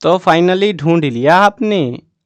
तो फाइनली ढूंढ लिया आपने।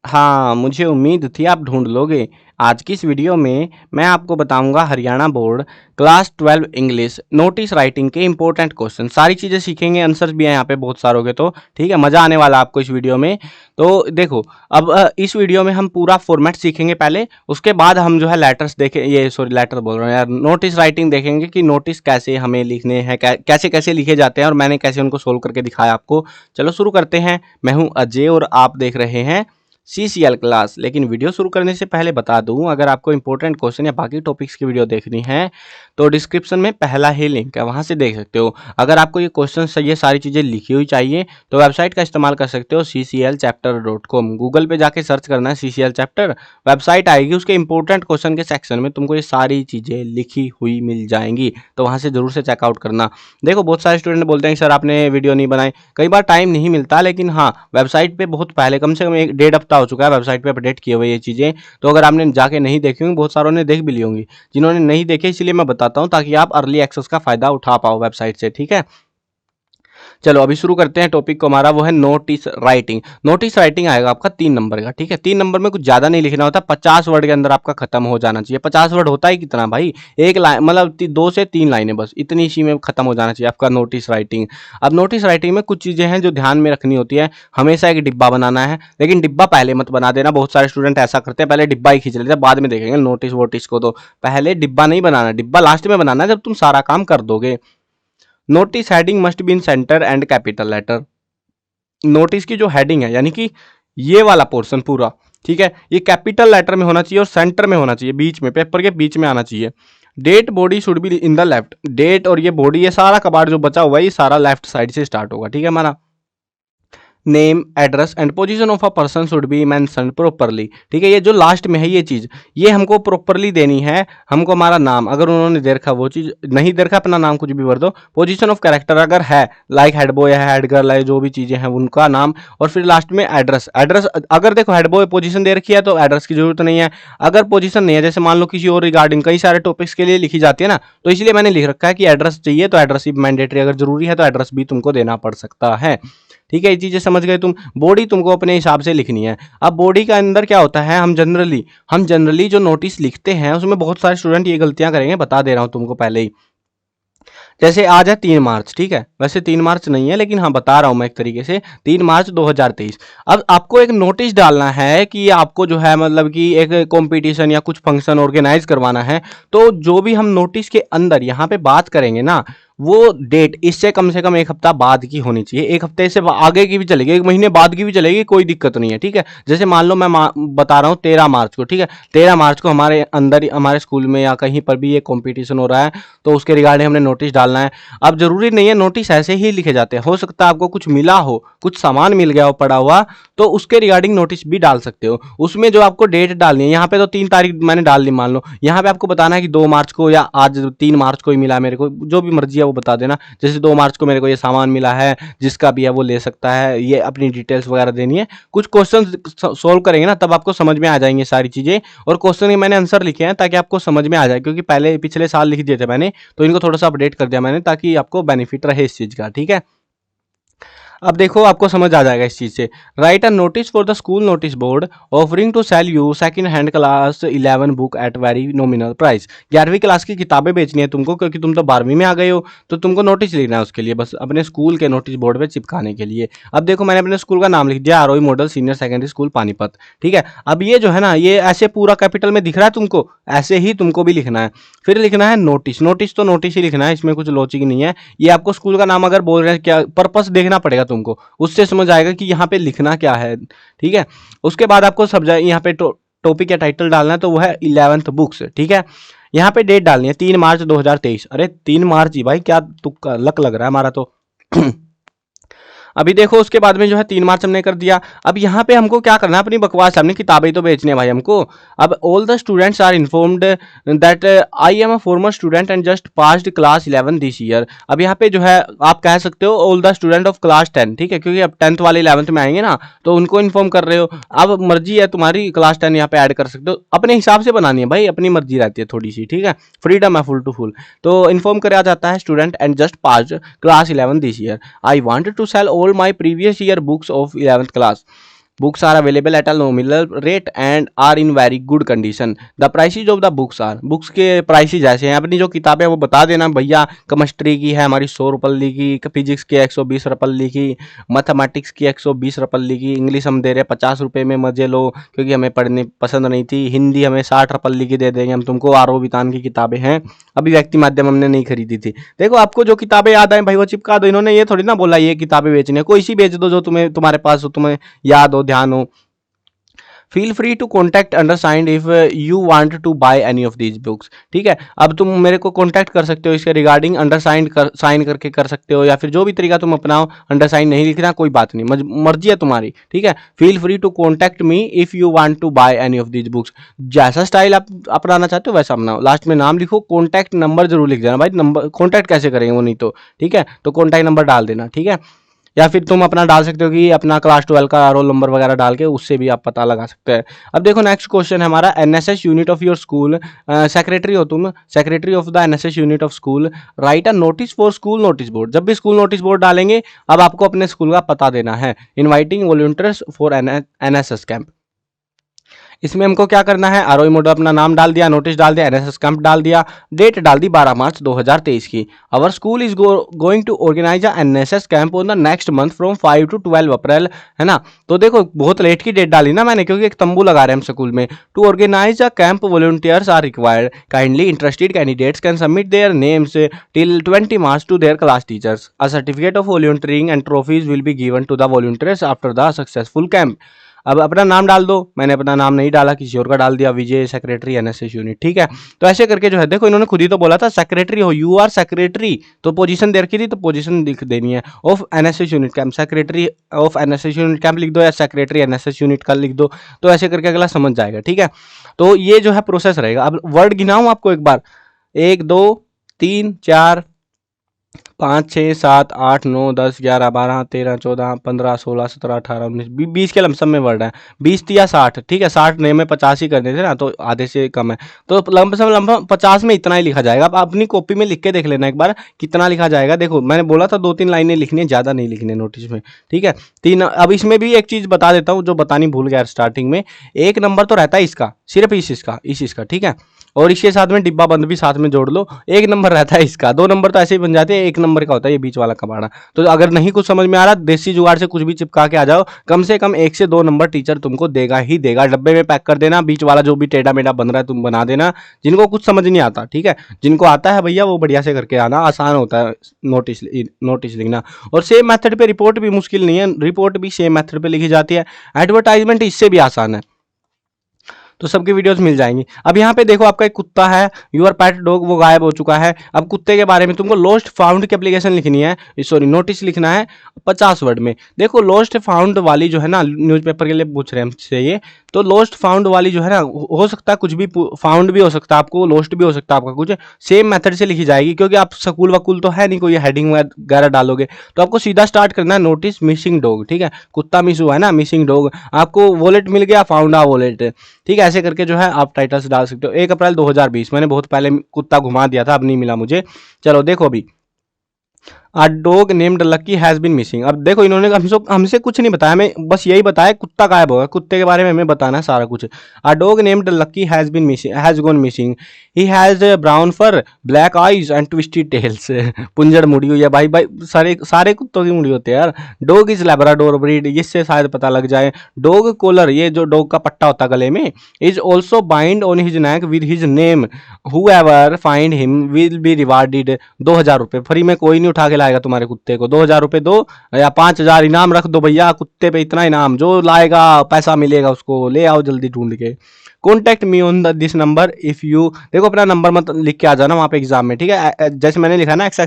हाँ, मुझे उम्मीद थी आप ढूंढ लोगे। आज की इस वीडियो में मैं आपको बताऊंगा Haryana board class 12 English notice writing के इंपॉर्टेंट क्वेश्चन। सारी चीज़ें सीखेंगे, आंसर्स भी हैं यहाँ पे बहुत सारों के, तो ठीक है, मज़ा आने वाला आपको इस वीडियो में। तो देखो, अब इस वीडियो में हम पूरा फॉर्मेट सीखेंगे पहले, उसके बाद हम जो है लेटर्स देखें, ये सॉरी लेटर बोल रहे हैं यार, नोटिस राइटिंग देखेंगे कि नोटिस कैसे हमें लिखने हैं, कैसे कैसे लिखे जाते हैं और मैंने कैसे उनको सोल्व करके दिखाया आपको। चलो शुरू करते हैं। मैं हूं अजय और आप देख रहे हैं CCL क्लास। लेकिन वीडियो शुरू करने से पहले बता दूं, अगर आपको इंपॉर्टेंट क्वेश्चन या बाकी टॉपिक्स की वीडियो देखनी है तो डिस्क्रिप्शन में पहला ही लिंक है, वहां से देख सकते हो। अगर आपको ये क्वेश्चन चाहिए, सारी चीज़ें लिखी हुई चाहिए, तो वेबसाइट का इस्तेमाल कर सकते हो cclchapter.com। गूगल पे जाके सर्च करना है CCL चैप्टर, वेबसाइट आएगी, उसके इंपॉर्टेंट क्वेश्चन के सेक्शन में तुमको ये सारी चीज़ें लिखी हुई मिल जाएंगी, तो वहाँ से जरूर से चेकआउट करना। देखो, बहुत सारे स्टूडेंट बोलते हैं सर आपने वीडियो नहीं बनाई, कई बार टाइम नहीं मिलता, लेकिन हाँ, वेबसाइट पे बहुत पहले, कम से कम 1-1.5 हफ्ता हो चुका है वेबसाइट पे अपडेट किए हुए ये चीज़ें। तो अगर आपने जाके नहीं देखी होंगी, बहुत सारों ने देख भी ली होंगी, जिन्होंने नहीं देखे इसलिए मैं बताता हूँ, ताकि आप अर्ली एक्सेस का फायदा उठा पाओ वेबसाइट से, ठीक है। चलो अभी शुरू करते हैं टॉपिक को हमारा, वो है नोटिस राइटिंग। नोटिस राइटिंग आएगा आपका 3 नंबर का, ठीक है। 3 नंबर में कुछ ज़्यादा नहीं लिखना होता, 50 वर्ड के अंदर आपका खत्म हो जाना चाहिए। 50 वर्ड होता ही कितना भाई, एक लाइन, मतलब 2 से 3 लाइनें बस, इतनी इसी में खत्म हो जाना चाहिए आपका नोटिस राइटिंग। अब नोटिस राइटिंग में कुछ चीज़ें हैं जो ध्यान में रखनी होती है। हमेशा एक डिब्बा बनाना है, लेकिन डिब्बा पहले मत बना देना। बहुत सारे स्टूडेंट ऐसा करते हैं, पहले डिब्बा ही खींच लेते हैं, बाद में देखेंगे नोटिस वोटिस को। तो पहले डिब्बा नहीं बनाना, डिब्बा लास्ट में बनाना है जब तुम सारा काम कर दोगे। Notice heading must be in centre and capital letter. Notice की जो हेडिंग है, यानी कि ये वाला पोर्शन पूरा, ठीक है, ये कैपिटल लेटर में होना चाहिए और सेंटर में होना चाहिए, बीच में, पेपर के बीच में आना चाहिए। Date body should be in the left. Date और ये बॉडी, ये सारा कबाड़ जो बचा हुआ है, ये सारा लेफ्ट साइड से स्टार्ट होगा, ठीक है हमारा। Name, address and position of a person should be mention properly, ठीक है। ये जो लास्ट में है ये चीज़, ये हमको प्रॉपरली देनी है। हमको हमारा नाम, अगर उन्होंने दे रखा वो चीज़, नहीं दे रखा अपना नाम कुछ भी भर दो। पोजीशन ऑफ कैरेक्टर अगर है, लाइक हेड बॉय है, हेड गर्ल है, जो भी चीज़ें हैं उनका नाम, और फिर लास्ट में एड्रेस। एड्रेस अगर देखो हेड बॉय पोजीशन दे रखी है तो एड्रेस की जरूरत नहीं है। अगर पोजीशन नहीं है, जैसे मान लो किसी और रिगार्डिंग कई सारे टॉपिक्स के लिए लिखी जाती है ना, तो इसलिए मैंने लिख रखा है कि एड्रेस चाहिए तो एड्रेस भी मैंडेटरी, अगर जरूरी है तो एड्रेस भी तुमको देना पड़ सकता है, ठीक है। ये चीज़ें समझ गए तुम। बॉडी तुमको अपने हिसाब से लिखनी है। अब बॉडी के अंदर क्या होता है, हम जनरली जो नोटिस लिखते हैं उसमें बहुत सारे स्टूडेंट ये गलतियां करेंगे, बता दे रहा हूं तुमको पहले ही। जैसे आज है 3 मार्च, ठीक है, वैसे 3 मार्च नहीं है, लेकिन हाँ बता रहा हूं मैं एक तरीके से, 3 मार्च 2023। अब आपको एक नोटिस डालना है कि आपको जो है, मतलब कि एक कंपटीशन या कुछ फंक्शन ऑर्गेनाइज करवाना है, तो जो भी हम नोटिस के अंदर यहाँ पे बात करेंगे ना, वो डेट इससे कम से कम 1 हफ्ता बाद की होनी चाहिए। 1 हफ्ते से आगे की भी चलेगी, 1 महीने बाद की भी चलेगी, कोई दिक्कत नहीं है, ठीक है। जैसे मान लो मैं बता रहा हूँ 13 मार्च को, ठीक है, 13 मार्च को हमारे अंदर, हमारे स्कूल में या कहीं पर भी ये कंपटीशन हो रहा है, तो उसके रिगार्डिंग हमने नोटिस डालना है। अब जरूरी नहीं है नोटिस ऐसे ही लिखे जाते हैं, हो सकता है आपको कुछ मिला हो, कुछ सामान मिल गया हो पड़ा हुआ, तो उसके रिगार्डिंग नोटिस भी डाल सकते हो। उसमें जो आपको डेट डालनी है, यहाँ पे तो 3 तारीख मैंने डाल दी मान लो, यहाँ पे आपको बताना है कि 2 मार्च को या आज 3 मार्च को ही मिला मेरे को, जो भी मर्जी है वो बता देना। जैसे 2 मार्च को मेरे को ये सामान मिला है, जिसका भी है वो ले सकता है, ये अपनी डिटेल्स वगैरह देनी है। कुछ क्वेश्चन सोल्व करेंगे ना, तब आपको समझ में आ जाएंगे सारी चीजें, और क्वेश्चन के मैंने आंसर लिखे हैं ताकि आपको समझ में आ जाए, क्योंकि पहले पिछले साल लिख दिए थे मैंने, तो इनको थोड़ा सा अपडेट कर दिया मैंने, ताकि आपको बेनिफिट रहे इस चीज का, ठीक है। अब देखो आपको समझ आ जाएगा इस चीज से। Write a notice for the school notice board offering to sell you second hand class 11 book at very nominal price. 11वीं क्लास की किताबें बेचनी है तुमको, क्योंकि तुम तो 12वीं में आ गए हो, तो तुमको नोटिस लिखना है उसके लिए, बस अपने स्कूल के नोटिस बोर्ड पे चिपकाने के लिए। अब देखो मैंने अपने स्कूल का नाम लिख दिया, ROE model senior secondary school Panipat, ठीक है। अब ये जो है ना, ये ऐसे पूरा कैपिटल में दिख रहा है तुमको, ऐसे ही तुमको भी लिखना है। फिर लिखना है नोटिस। नोटिस तो नोटिस ही लिखना है, इसमें कुछ लॉजिक नहीं है। ये आपको स्कूल का नाम अगर बोल रहे हैं, क्या पर्पस देखना पड़ेगा तुमको, उससे समझ आएगा कि यहाँ पे लिखना क्या है, ठीक है। उसके बाद आपको सब्जेक्ट, यहाँ पे टॉपिक या टाइटल डालना है, तो वो है 11th बुक्स, ठीक है। यहाँ पे डेट डालनी है 3 मार्च 2023। अरे 3 मार्च ही भाई, क्या तुक्का लक लग रहा है हमारा तो। अभी देखो उसके बाद में जो है 3 मार्च हमने कर दिया। अब यहाँ पे हमको क्या करना है, अपनी बकवास, हमने किताबें तो बेचने भाई हमको। अब all the students are informed that I am a former student and just passed class 11 this year. अब यहाँ पे जो है आप कह सकते हो all the student of class 10, ठीक है, क्योंकि अब 10th वाले 11th में आएंगे ना, तो उनको इन्फॉर्म कर रहे हो। अब मर्जी है तुम्हारी, क्लास 10 यहाँ पे ऐड कर सकते हो, अपने हिसाब से बनानी है भाई, अपनी मर्जी रहती है थोड़ी सी, ठीक है, फ्रीडम है फुल टू फुल। तो इन्फॉर्म कराया जाता है student and just passed class 11 this year, I wanted to sell all all my previous year books of 11th class. Books are available at a nominal rate and are in very good condition. The prices of the books are, books के prices ऐसे हैं. अपनी जो किताबें वो बता देना भैया. केमिस्ट्री की है हमारी 100 रुपये की, फिजिक्स की 120 रुपये की, मैथमेटिक्स की 120 रुपये की, इंग्लिश हम दे रहे हैं 50 रुपये में, मजे लो क्योंकि हमें पढ़ने पसंद नहीं थी. हिंदी हमें 60 रुपये की दे देंगे हम तुमको. आर.ओ. वितान की किताबें हैं, अभिव्यक्ति माध्यम हमने नहीं खरीदी थी. देखो आपको जो किताबें याद आए भाई वो चिपका दो. इन्होंने ये थोड़ी ना बोला ये किताबें बेचनी है, कोई सी बेच दो जो तुम्हारे पास हो, तुम्हें याद हो, ध्यान हो. Feel free to contact undersigned if you want to buy any of these books. ठीक है, अब तुम मेरे को कॉन्टैक्ट कर सकते हो इसके रिगार्डिंग. अंडरसाइंड साइन करके कर सकते हो या फिर जो भी तरीका तुम अपनाओ. अंडरसाइन नहीं लिखना कोई बात नहीं, मर्जी है तुम्हारी. ठीक है, feel free to contact me if you want to buy any of these books. जैसा स्टाइल आप अपनाना चाहते हो वैसा अपनाओ. लास्ट में नाम लिखो, कॉन्टैक्ट नंबर जरूर लिख देना भाई. नंबर कॉन्टैक्ट कैसे करेंगे वो नहीं तो. ठीक है, तो कॉन्टैक्ट नंबर डाल देना. ठीक है, या फिर तुम अपना डाल सकते हो कि अपना क्लास 12 का रोल नंबर वगैरह डाल के उससे भी आप पता लगा सकते हैं. अब देखो नेक्स्ट क्वेश्चन है हमारा. NSS unit of your school, secretary हो तुम, secretary of the NSS unit of school, right a notice for school notice board. जब भी स्कूल नोटिस बोर्ड डालेंगे अब आपको अपने स्कूल का पता देना है. Inviting volunteers for NSS camp. इसमें हमको क्या करना है, आरओई मोड अपना नाम डाल दिया, नोटिस डाल दिया, एनएसएस कैंप डाल दिया, डेट डाल दी 12 मार्च 2023 की. Our school is going to organise a NSS camp on the next month from 5 to 12 April. है ना, तो देखो बहुत लेट की डेट डाली ना मैंने क्योंकि एक तंबू लगा रहे हैं हम स्कूल में. To organise a camp volunteers are required. Kindly interested candidates can submit their names till 20 March to their class teachers. A certificate of volunteering and trophies will be given to the volunteers after the successful camp. अब अपना नाम डाल दो. मैंने अपना नाम नहीं डाला, किसी और का डाल दिया, विजय सेक्रेटरी एनएसएस यूनिट. ठीक है, तो ऐसे करके जो है देखो इन्होंने खुद ही तो बोला था सेक्रेटरी हो, यू आर सेक्रेटरी, तो पोजीशन दे रखी थी तो पोजीशन लिख देनी है. Of NSS unit camp, secretary of NSS unit camp लिख दो या सेक्रेटरी एनएसएस यूनिट का लिख दो. तो ऐसे करके अगला समझ जाएगा. ठीक है, तो ये जो है प्रोसेस रहेगा. अब वर्ड गिनाऊं आपको एक बार. 1 2 3 4 5 6 7 8 9 10 11 12 13 14 15 16 17 18 19 20 के लमसम में वर्ड है. 20 या 60. ठीक है, 60 नहीं में 50 ही करने थे ना, तो आधे से कम है, तो लमसम 50 में इतना ही लिखा जाएगा. आप अपनी कॉपी में लिख के देख लेना एक बार कितना लिखा जाएगा. देखो मैंने बोला था 2-3 लाइनें लिखनी है, ज़्यादा नहीं लिखने नोटिस में. ठीक है, 3. अब इसमें भी एक चीज़ बता देता हूँ जो बतानी भूल गया स्टार्टिंग में. 1 नंबर तो रहता है इसका, सिर्फ इसका. ठीक है, और इसके साथ में डिब्बा बंद भी साथ में जोड़ लो. 1 नंबर रहता है इसका, 2 नंबर तो ऐसे ही बन जाते हैं, 1 नंबर का होता है ये बीच वाला कबाड़ा. तो अगर नहीं कुछ समझ में आ रहा, देसी जुगाड़ से कुछ भी चिपका के आ जाओ. कम से कम 1 से 2 नंबर टीचर तुमको देगा ही देगा. डब्बे में पैक कर देना, बीच वाला जो भी टेढ़ा मेढ़ा बन रहा है तुम बना देना. जिनको कुछ समझ नहीं आता, ठीक है, जिनको आता है भैया वो बढ़िया से करके आना, आसान होता है नोटिस लिखना. और सेम मेथड पे रिपोर्ट भी मुश्किल नहीं है, रिपोर्ट भी सेम मेथड पे लिखी जाती है. एडवर्टाइजमेंट इससे भी आसान है, तो सबकी वीडियोस मिल जाएंगी. अब यहाँ पे देखो आपका एक कुत्ता है, यूर पेट डॉग, वो गायब हो चुका है. अब कुत्ते के बारे में तुमको लॉस्ट फाउंड की एप्लीकेशन लिखनी है, सॉरी नोटिस लिखना है 50 वर्ड में. देखो लॉस्ट फाउंड वाली जो है ना, न्यूज़पेपर के लिए पूछ रहे हैं हमसे ये, तो लॉस्ट फाउंड वाली जो है ना, हो सकता है कुछ भी फाउंड भी हो सकता है आपको, लॉस्ट भी हो सकता है आपका कुछ. सेम मेथड से लिखी जाएगी क्योंकि आप स्कूल वकूल तो है नहीं, कोई हेडिंग वगैरह डालोगे. तो आपको सीधा स्टार्ट करना है नोटिस मिसिंग डॉग. ठीक है, कुत्ता मिस हुआ है ना, मिसिंग डॉग. आपको वॉलेट मिल गया, फाउंड आ वॉलेट. ठीक है, ऐसे करके जो है आप टाइटल्स डाल सकते हो. 1 अप्रैल 2020, मैंने बहुत पहले कुत्ता घुमा दिया था, अब नहीं मिला मुझे. चलो देखो अभी, a dog named Lucky has been missing. अब देखो इन्होंने हमसे कुछ नहीं बताया, मैं बस यही बताया कुत्ता गायब होगा. कुत्ते के बारे में हमें बताना है सारा कुछ. A dog named Lucky has been missing, has gone missing. He has brown fur, black eyes and twisted tails. पुंजड़ मुड़ी हुई है भाई. सारे कुत्तों की मुड़ी होती है यार. डॉग इज लैब्राडोर ब्रीड, इससे शायद पता लग जाए. डॉग कॉलर, ये जो डॉग का पट्टा होता है गले में, is also bind on his neck with his name. Whoever find him will be rewarded 2000 रुपये. फ्री में कोई नहीं उठा के लाएगा तुम्हारे कुत्ते को. 2000 रुपये दो या 5000 इनाम रख दो भैया, कुत्ते पे इतना इनाम, जो लाएगा पैसा मिलेगा उसको. ले आओ जल्दी ढूंढ के. Contact me on this number if you. देखो अपना नंबर मत लिख के आ जाना वहाँ पे एग्जाम में. ठीक है, जैसे मैंने लिखा ना एक्स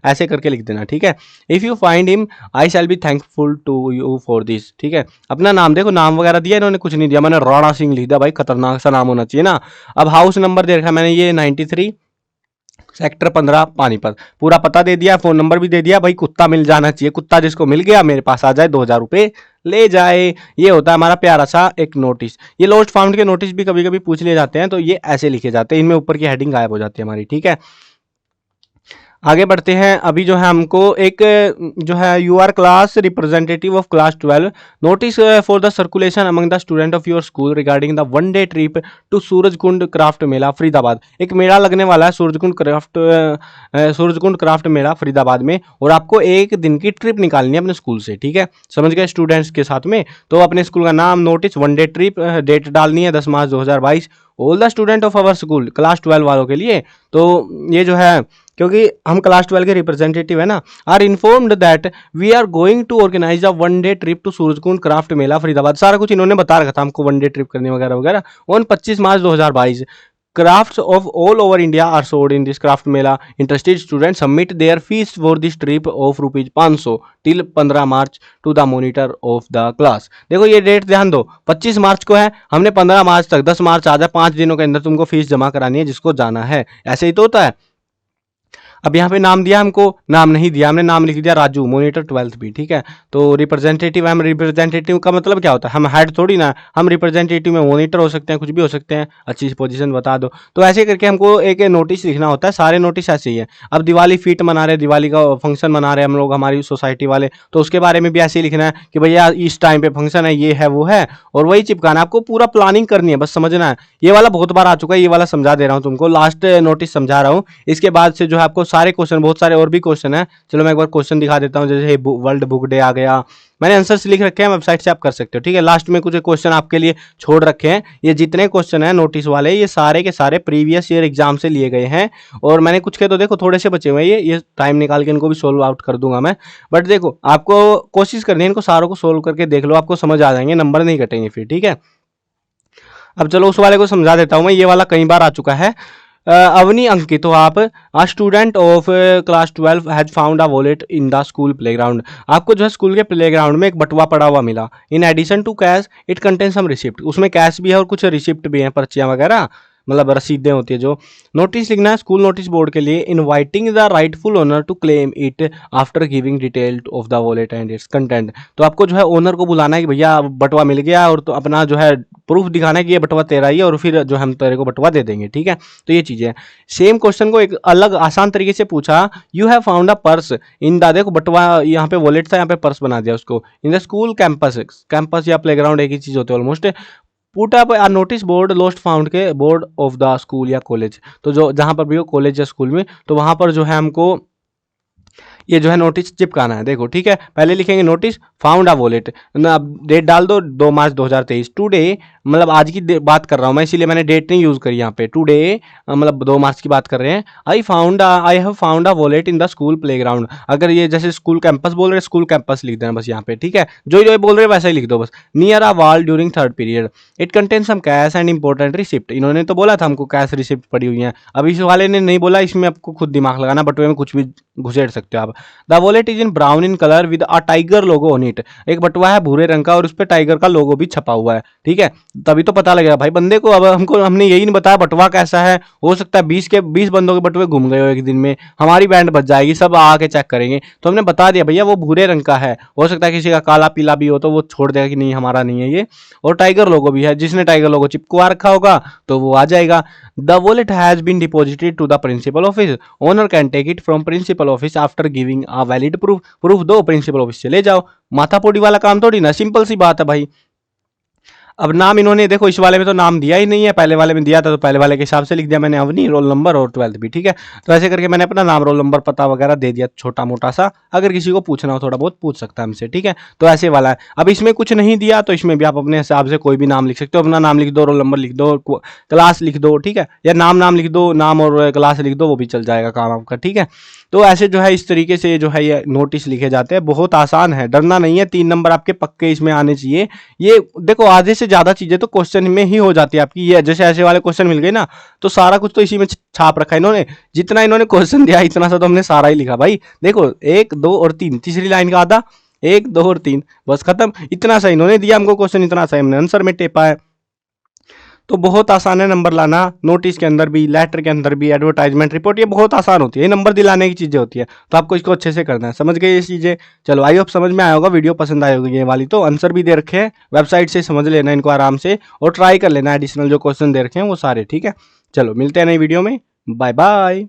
ऐसे करके लिख देना. ठीक है, if you find him I shall be thankful to you for this. ठीक है, अपना नाम देखो, नाम वगैरह दिया इन्होंने, कुछ नहीं दिया. मैंने राणा सिंह लिख दिया भाई, खतरनाक सा नाम होना चाहिए ना. अब हाउस नंबर दे रखा मैंने ये 93 सेक्टर 15 पानीपत. पूरा पता दे दिया, फोन नंबर भी दे दिया. भाई कुत्ता मिल जाना चाहिए, कुत्ता जिसको मिल गया मेरे पास आ जाए, 2000 रुपये ले जाए. ये होता है हमारा प्यारा सा एक नोटिस. ये लॉस्ट फाउंड के नोटिस भी कभी कभी पूछ लिए जाते हैं, तो ये ऐसे लिखे जाते हैं, इनमें ऊपर की हेडिंग गायब हो जाती है हमारी. ठीक है, आगे बढ़ते हैं। अभी जो है हमको एक जो है you are class representative of class 12 notice for the circulation among the student of your school regarding the one day trip to Surajkund craft mela Faridabad. एक मेला लगने वाला है सूरजकुंड क्राफ्ट मेला फरीदाबाद में, और आपको एक दिन की ट्रिप निकालनी है अपने स्कूल से, ठीक है, समझ गए, स्टूडेंट्स के साथ में। तो अपने स्कूल का नाम, notice, one day trip, date डालनी है 10 मार्च 2022, all the student of our school, class 12 वालों के लिए। तो ये जो है, क्योंकि हम क्लास 12 के रिप्रेजेंटेटिव है ना, are informed that we are going to organise a one day trip to Surajkund craft mela Faridabad. सारा कुछ इन्होंने बता रखा था हमको, वन डे ट्रिप करने वगैरह वगैरह। On 25 March 2022 crafts of all over India are sold in this craft mela. Interested students submit their fees for this trip of rupees 500 till 15 March two the monitor of the class. देखो ये date ध्यान दो, 25 मार्च को है, हमने 15 मार्च तक, 10 मार्च आ जाए, 5 दिनों के अंदर तुमको फीस जमा करानी है जिसको जाना है। ऐसे ही तो होता है। अब यहाँ पे नाम दिया हमको, नाम नहीं दिया, हमने नाम लिख दिया राजू, मॉनिटर 12th भी, ठीक है। तो रिप्रेजेंटेटिव, हम रिप्रेजेंटेटिव का मतलब क्या होता है, हम हेड थोड़ी ना, हम रिप्रेजेंटेटिव में मॉनिटर हो सकते हैं, कुछ भी हो सकते हैं, अच्छी सी पोजीशन बता दो। तो ऐसे करके हमको एक नोटिस लिखना होता है, सारे नोटिस ऐसे ही है। अब दिवाली फीट मना रहे, दिवाली का फंक्शन मना रहे हम लोग, हमारी सोसाइटी वाले, तो उसके बारे में भी ऐसे ही लिखना है कि भैया इस टाइम पे फंक्शन है, ये है वो है, और वही चिपकाना है। आपको पूरा प्लानिंग करनी है, बस समझना है। ये वाला बहुत बार आ चुका है, ये वाला समझा दे रहा हूँ तुमको, लास्ट नोटिस समझा रहा हूँ। इसके बाद से जो है आपको सारे क्वेश्चन, बहुत सारे और भी क्वेश्चन है, चलो मैं एक बार क्वेश्चन दिखा देता हूँ। जैसे वर्ल्ड बुक डे आ गया, मैंने आंसर्स लिख रखे हैं, वेबसाइट से आप कर सकते हो, ठीक है। लास्ट में कुछ क्वेश्चन आपके लिए छोड़ रखे हैं। ये जितने क्वेश्चन हैं नोटिस वाले, ये सारे के सारे प्रीवियस ईयर एग्जाम से लिए गए हैं, और मैंने कुछ के तो देखो थोड़े से बचे हुए हैं, ये टाइम निकाल के इनको भी सोल्व आउट कर दूंगा मैं। बट देखो आपको कोशिश करनी है, इनको सारों को सोल्व करके देख लो, आपको समझ आ जाएंगे, नंबर नहीं कटेंगे फिर, ठीक है। अब चलो उस वाले को समझा देता हूँ मैं, ये वाला कई बार आ चुका है। अवनी अंकित, तो आप a student of class 12 has found a wallet in the school playground. आपको जो है स्कूल के प्लेग्राउंड में एक बटुआ पड़ा हुआ मिला। In addition to cash it contain some receipt, उसमें कैश भी है और कुछ रिसिप्ट भी है, पर्चियां वगैरह, मतलब रसीदें होती है जो। नोटिस लिखना है स्कूल नोटिस बोर्ड के लिए, inviting the rightful owner to claim it after giving detail of the wallet and its content. तो आपको जो है ओनर को बुलाना है कि भैया बटुआ मिल गया, और तो अपना जो है प्रूफ दिखाना है कि ये बटुआ तेरा ही है, और फिर जो हम तेरे को बटुआ दे देंगे, ठीक है। तो ये चीजें हैं। सेम क्वेश्चन को एक अलग आसान तरीके से पूछा, you have found a purse in the, देखो बटुआ यहाँ पे वॉलेट था, यहाँ पे पर्स बना दिया उसको, इन द स्कूल कैंपस, कैंपस या प्लेग्राउंड एक ही चीज होती है ऑलमोस्ट। पुट अप आ नोटिस बोर्ड लोस्ट फाउंड के बोर्ड ऑफ द स्कूल या कॉलेज, तो जो जहां पर भी हो कॉलेज या स्कूल में, तो वहां पर जो है हमको ये जो है नोटिस चिपकाना है। देखो ठीक है, पहले लिखेंगे नोटिस फाउंड अ वॉलेट, ना डेट डाल दो 2 मार्च 2023, टुडे, मतलब आज की बात कर रहा हूँ मैं, इसीलिए मैंने डेट नहीं यूज करी यहाँ पे, टुडे मतलब 2 मार्च की बात कर रहे हैं। I have found a wallet in the school playground. अगर ये जैसे स्कूल कैंपस बोल रहे हैं, स्कूल कैंपस लिख देना बस यहाँ पे, ठीक है, जो जो बोल रहे हैं वैसा ही लिख दो बस। Near a wall during third period, it contain some cash and important receipt. इन्होंने तो बोला था हमको कैश रिसिप्ट पड़ी हुई है, अब इस वाले ने नहीं बोला, इसमें आपको खुद दिमाग लगाना, बटुए में कुछ भी घुसेड़ सकते हो आप। The wallet is in brown in colour with a tiger logo on it. एक बटुआ है भूरे रंग का और उस पर टाइगर का लोगो भी छपा हुआ है, ठीक है। तभी तो पता लगेगा भाई बंदे को। अब हमको हमने यही नहीं बताया बटुआ कैसा है, हो सकता है 20 बंदों के बटुए घूम गए हो एक दिन में, हमारी बैंड बच जाएगी, सब आके चेक करेंगे। तो हमने बता दिया भैया वो भूरे रंग का है, हो सकता है किसी का काला पीला भी हो, तो वो छोड़ देगा कि नहीं हमारा नहीं है ये। और टाइगर लोगो भी है, जिसने टाइगर लोगो चिपकवा रखा होगा तो वो आ जाएगा। The wallet has been deposited to the principal office, owner can take it from principal office after giving a valid proof. Proof दो, प्रिंसिपल ऑफिस से ले जाओ, माथापोड़ी वाला काम थोड़ी ना, सिंपल सी बात है भाई। अब नाम इन्होंने देखो इस वाले में तो नाम दिया ही नहीं है, पहले वाले में दिया था तो पहले वाले के हिसाब से लिख दिया मैंने, अवनी, रोल नंबर और 12th भी, ठीक है। तो ऐसे करके मैंने अपना नाम, रोल नंबर, पता वगैरह दे दिया छोटा मोटा सा, अगर किसी को पूछना हो थोड़ा बहुत पूछ सकता है हमसे, ठीक है। तो ऐसे वाला है। अब इसमें कुछ नहीं दिया तो इसमें भी आप अपने हिसाब से कोई भी नाम लिख सकते हो, अपना नाम लिख दो, रोल नंबर लिख दो, क्लास लिख दो, ठीक है, या नाम लिख दो, नाम और क्लास लिख दो, वो भी चल जाएगा काम आपका, ठीक है। तो ऐसे जो है इस तरीके से जो है ये नोटिस लिखे जाते हैं, बहुत आसान है, डरना नहीं है, 3 नंबर आपके पक्के इसमें आने चाहिए। ये देखो आधे से ज्यादा चीजें तो क्वेश्चन में ही हो जाती है आपकी, ये जैसे ऐसे वाले क्वेश्चन मिल गए ना, तो सारा कुछ तो इसी में छाप रखा है इन्होंने, जितना इन्होंने क्वेश्चन दिया इतना सा तो हमने सारा ही लिखा भाई। देखो 1 2 और 3, तीसरी लाइन का आधा, 1 2 और 3, बस खत्म, इतना सा इन्होंने दिया हमको क्वेश्चन, इतना सा हमने आंसर में टेपा है। तो बहुत आसान है नंबर लाना, नोटिस के अंदर भी, लेटर के अंदर भी, एडवर्टाइजमेंट रिपोर्ट, ये बहुत आसान होती है, ये नंबर दिलाने की चीजें होती है, तो आपको इसको अच्छे से करना है। समझ गए ये चीजें? चलो आई होप समझ में आया होगा, वीडियो पसंद आई होगी ये वाली, तो आंसर भी दे रखे हैं, वेबसाइट से समझ लेना इनको आराम से, और ट्राई कर लेना एडिशनल जो क्वेश्चन दे रखे हैं वो सारे, ठीक है। चलो मिलते हैं नई वीडियो में, बाय बाय।